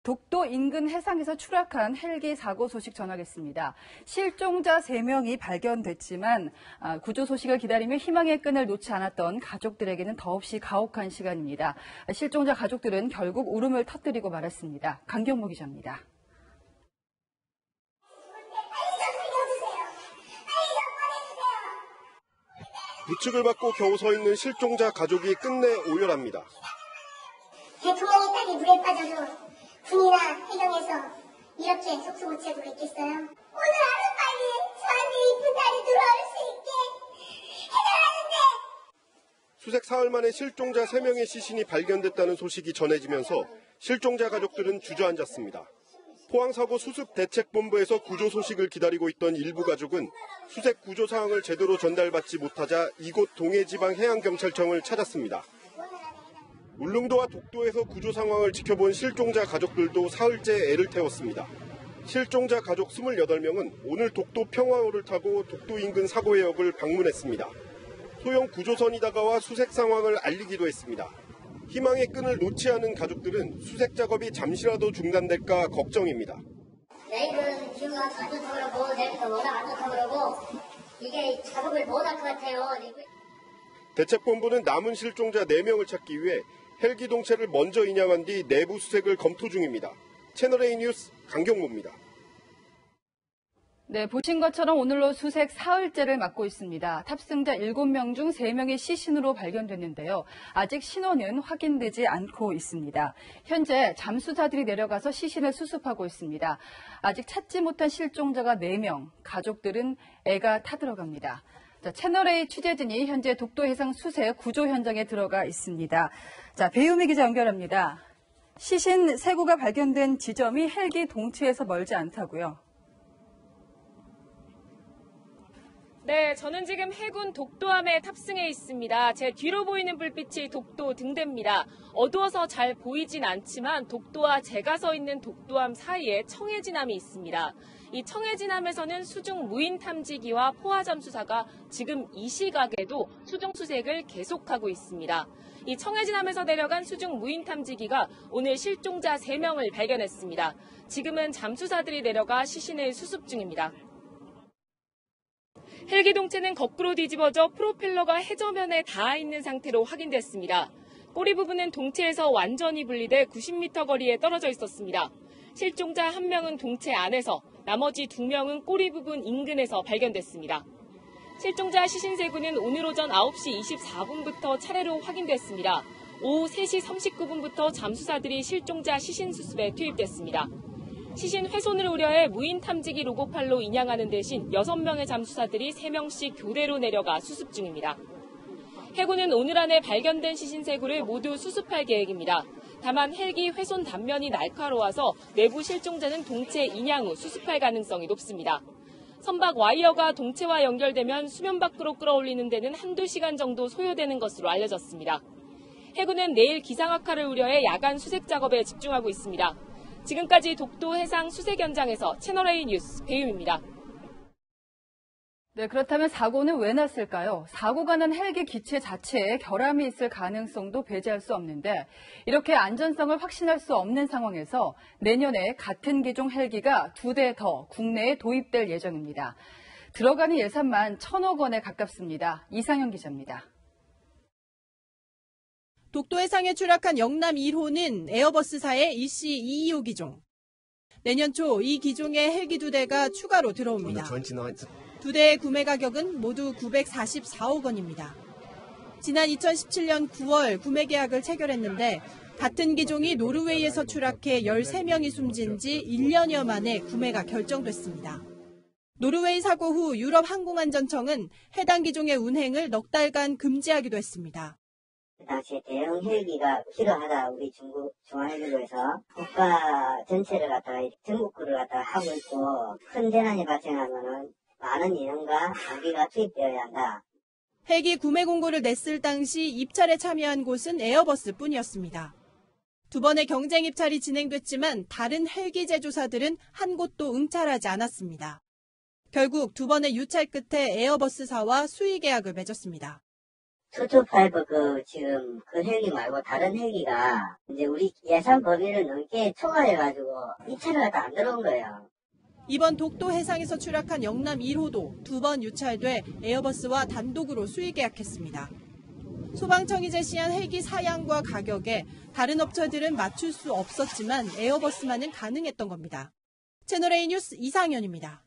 독도 인근 해상에서 추락한 헬기 사고 소식 전하겠습니다. 실종자 3명이 발견됐지만 구조 소식을 기다리며 희망의 끈을 놓지 않았던 가족들에게는 더없이 가혹한 시간입니다. 실종자 가족들은 결국 울음을 터뜨리고 말았습니다. 강경모 기자입니다. 부축을 받고 겨우 서 있는 실종자 가족이 끝내 오열합니다. 대통령의 딸이 물에 빠져도 군이나 해경에서 이렇게 속수무책으로 있겠어요? 오늘 하루빨리 저한테 이쁜 딸이 돌아올 수 있게 해달라는데. 수색 사흘 만에 실종자 3명의 시신이 발견됐다는 소식이 전해지면서 실종자 가족들은 주저앉았습니다. 포항사고 수습대책본부에서 구조 소식을 기다리고 있던 일부 가족은 수색 구조 상황을 제대로 전달받지 못하자 이곳 동해지방해양경찰청을 찾았습니다. 울릉도와 독도에서 구조 상황을 지켜본 실종자 가족들도 사흘째 애를 태웠습니다. 실종자 가족 28명은 오늘 독도 평화호를 타고 독도 인근 사고해역을 방문했습니다. 소형 구조선이 다가와 수색 상황을 알리기도 했습니다. 희망의 끈을 놓지 않은 가족들은 수색 작업이 잠시라도 중단될까 걱정입니다. 내일은 기후가 안 좋다고 그러고 내일부터 워낙 안 좋다고 그러고 이게 작업을 못 할 것 같아요. 대책본부는 남은 실종자 4명을 찾기 위해 헬기 동체를 먼저 인양한 뒤 내부 수색을 검토 중입니다. 채널A 뉴스 강경모입니다. 네, 보신 것처럼 오늘로 수색 사흘째를 맞고 있습니다. 탑승자 7명 중 3명이 시신으로 발견됐는데요. 아직 신원은 확인되지 않고 있습니다. 현재 잠수사들이 내려가서 시신을 수습하고 있습니다. 아직 찾지 못한 실종자가 4명, 가족들은 애가 타들어갑니다. 채널A 취재진이 현재 독도 해상 수색 구조 현장에 들어가 있습니다. 자, 배우미 기자 연결합니다. 시신 3구가 발견된 지점이 헬기 동체에서 멀지 않다고요? 네, 저는 지금 해군 독도함에 탑승해 있습니다. 제 뒤로 보이는 불빛이 독도 등대입니다. 어두워서 잘 보이진 않지만 독도와 제가 서 있는 독도함 사이에 청해진함이 있습니다. 이 청해진함에서는 수중 무인 탐지기와 포화 잠수사가 지금 이 시각에도 수중 수색을 계속하고 있습니다. 이 청해진함에서 내려간 수중 무인 탐지기가 오늘 실종자 3명을 발견했습니다. 지금은 잠수사들이 내려가 시신을 수습 중입니다. 헬기 동체는 거꾸로 뒤집어져 프로펠러가 해저면에 닿아 있는 상태로 확인됐습니다. 꼬리 부분은 동체에서 완전히 분리돼 90m 거리에 떨어져 있었습니다. 실종자 1명은 동체 안에서, 나머지 2명은 꼬리 부분 인근에서 발견됐습니다. 실종자 시신 3구는 오늘 오전 9시 24분부터 차례로 확인됐습니다. 오후 3시 39분부터 잠수사들이 실종자 시신 수습에 투입됐습니다. 시신 훼손을 우려해 무인 탐지기 로봇팔로 인양하는 대신 6명의 잠수사들이 3명씩 교대로 내려가 수습 중입니다. 해군은 오늘 안에 발견된 시신 3구를 모두 수습할 계획입니다. 다만 헬기 훼손 단면이 날카로워서 내부 실종자는 동체 인양 후 수습할 가능성이 높습니다. 선박 와이어가 동체와 연결되면 수면 밖으로 끌어올리는 데는 한두 시간 정도 소요되는 것으로 알려졌습니다. 해군은 내일 기상악화를 우려해 야간 수색 작업에 집중하고 있습니다. 지금까지 독도 해상 수색 현장에서 채널A 뉴스 배윤입니다. 네, 그렇다면 사고는 왜 났을까요? 사고가 난 헬기 기체 자체에 결함이 있을 가능성도 배제할 수 없는데 이렇게 안전성을 확신할 수 없는 상황에서 내년에 같은 기종 헬기가 2대 더 국내에 도입될 예정입니다. 들어가는 예산만 1,000억 원에 가깝습니다. 이상현 기자입니다. 독도 해상에 추락한 영남 1호는 에어버스사의 EC225 기종. 내년 초 이 기종의 헬기 2대가 추가로 들어옵니다. 2대의 구매 가격은 모두 944억 원입니다. 지난 2017년 9월 구매 계약을 체결했는데 같은 기종이 노르웨이에서 추락해 13명이 숨진 지 1년여 만에 구매가 결정됐습니다. 노르웨이 사고 후 유럽항공안전청은 해당 기종의 운행을 넉 달간 금지하기도 했습니다. 당시 대형 헬기가 필요하다. 우리 중국 중앙해군에서 국가 전체를 갖다가 전국구를 갖다가 하고 있고 큰 재난이 발생하면은 많은 인원과 장비가 투입되어야 한다. 헬기 구매 공고를 냈을 당시 입찰에 참여한 곳은 에어버스뿐이었습니다. 2번의 경쟁 입찰이 진행됐지만 다른 헬기 제조사들은 한 곳도 응찰하지 않았습니다. 결국 2번의 유찰 끝에 에어버스사와 수의 계약을 맺었습니다. 투투파이브 지금 그 헬기 말고 다른 헬기가 이제 우리 예산 범위를 넘게 초과해가지고 이 차를 갖다 안 들어온 거예요. 이번 독도 해상에서 추락한 영남 1호도 2번 유찰돼 에어버스와 단독으로 수의 계약했습니다. 소방청이 제시한 헬기 사양과 가격에 다른 업체들은 맞출 수 없었지만 에어버스만은 가능했던 겁니다. 채널A 뉴스 이상현입니다.